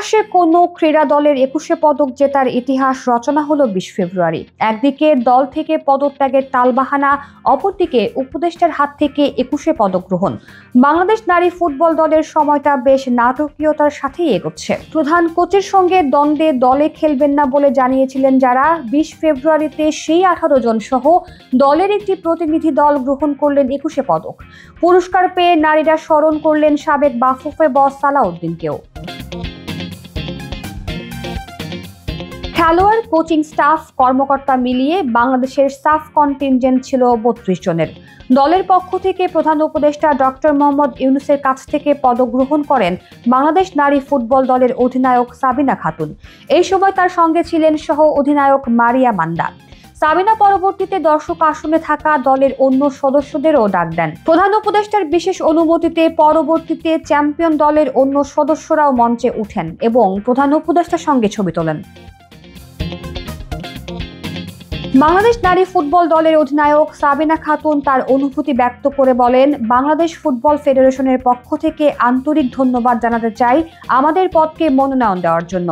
ইতিহাসে কোনো ক্রীড়া দলের ২১ পদক জেতার ইতিহাস রচনা হলো ২০ ফেব্রুয়ারি। একদিকে দল থেকে পদত্যাগের টালবাহানা, অপরদিকে উপদেষ্টার হাত থেকে ২১ পদক গ্রহণ। বাংলাদেশ নারী ফুটবল দলের সময়টা বেশ নাটকীয়তার সাথেই এগোচ্ছে। প্রধান কোচের সঙ্গে দ্বন্দ্বে দলে খেলবেন না বলে জানিয়েছিলেন যারা, ২০ ফেব্রুয়ারিতে সেই ১৮ জন সহ দলের একটি প্রতিনিধি দল গ্রহণ করলেন ২১ পদক। পুরস্কার পেয়ে নারীরা স্মরণ করলেন সাবেক বাফুফে বস সালাউদ্দিনকেও। খেলোয়াড়, কোচিং স্টাফ, কর্মকর্তা মিলিয়ে বাংলাদেশের সাফ কন্টিনজেন্ট ছিল ৩২ জনের। দলের পক্ষ থেকে প্রধান উপদেষ্টা ডক্টর মোহাম্মদ ইউনূসের কাছ থেকে পদক গ্রহণ করেন বাংলাদেশ নারী ফুটবল দলের অধিনায়ক সাবিনা খাতুন। এই সময় তার সঙ্গে ছিলেন সহ অধিনায়ক মারিয়া মান্দা। সাবিনা পরবর্তীতে দর্শক আসনে থাকা দলের অন্য সদস্যদেরও ডাক দেন। প্রধান উপদেষ্টার বিশেষ অনুমতিতে পরবর্তীতে চ্যাম্পিয়ন দলের অন্য সদস্যরাও মঞ্চে উঠেন এবং প্রধান উপদেষ্টার সঙ্গে ছবি তোলেন। বাংলাদেশ নারী ফুটবল দলের অধিনায়ক সাবিনা খাতুন তার অনুভূতি ব্যক্ত করে বলেন, বাংলাদেশ ফুটবল ফেডারেশনের পক্ষ থেকে আন্তরিক ধন্যবাদ জানাতে চাই আমাদের পদকে মনোনয়ন দেওয়ার জন্য।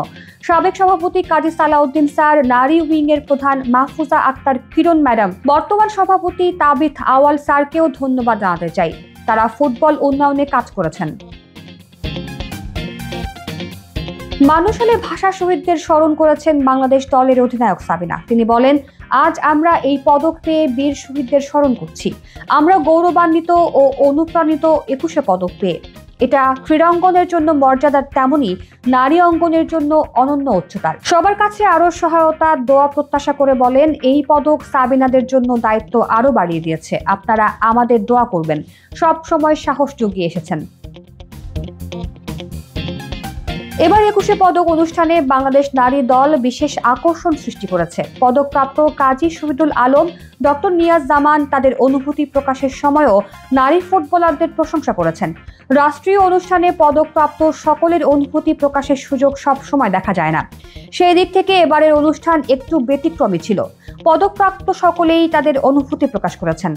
সাবেক সভাপতি কাজী সালাউদ্দিন স্যার, নারী উইং এর প্রধান মাহফুজা আক্তার কিরণ ম্যাডাম, বর্তমান সভাপতি তাবিথ আওয়াল স্যারকেও ধন্যবাদ জানাতে চাই। তারা ফুটবল উন্নয়নে কাজ করেছেন। মানুষ হলে ভাষা শহীদদের স্মরণ করেছেন বাংলাদেশ দলের অধিনায়ক সাবিনা। তিনি বলেন, আজ আমরা এই পদক পেয়ে বীর শহীদদের স্মরণ করছি। আমরা গৌরবান্বিত ও অনুপ্রাণিত ২১ পদক পেয়ে। এটা ক্রীড়াঙ্গনের জন্য মর্যাদার, তেমনি নারী অঙ্গনের জন্য অনন্য উচ্চতার। সবার কাছে আরো সহায়তা, দোয়া প্রত্যাশা করে বলেন, এই পদক সাবিনাদের জন্য দায়িত্ব আরো বাড়িয়ে দিয়েছে। আপনারা আমাদের দোয়া করবেন। সব সময় সাহস জুগিয়ে এসেছেন। এবার ২১ পদক অনুষ্ঠানে বাংলাদেশ নারী দল বিশেষ আকর্ষণ সৃষ্টি করেছে। পদকপ্রাপ্ত কাজী শহীদুল আলম, ডক্টর নিয়াজ জামান তাদের অনুভূতি প্রকাশের সময়ও নারী ফুটবলারদের প্রশংসা করেছেন। রাষ্ট্রীয় অনুষ্ঠানে পদকপ্রাপ্ত সকলের অনুভূতি প্রকাশের সুযোগ সব সময় দেখা যায় না। সেই দিক থেকে এবারের অনুষ্ঠান একটু ব্যতিক্রমী ছিল। পদকপ্রাপ্ত সকলেই তাদের অনুভূতি প্রকাশ করেছেন।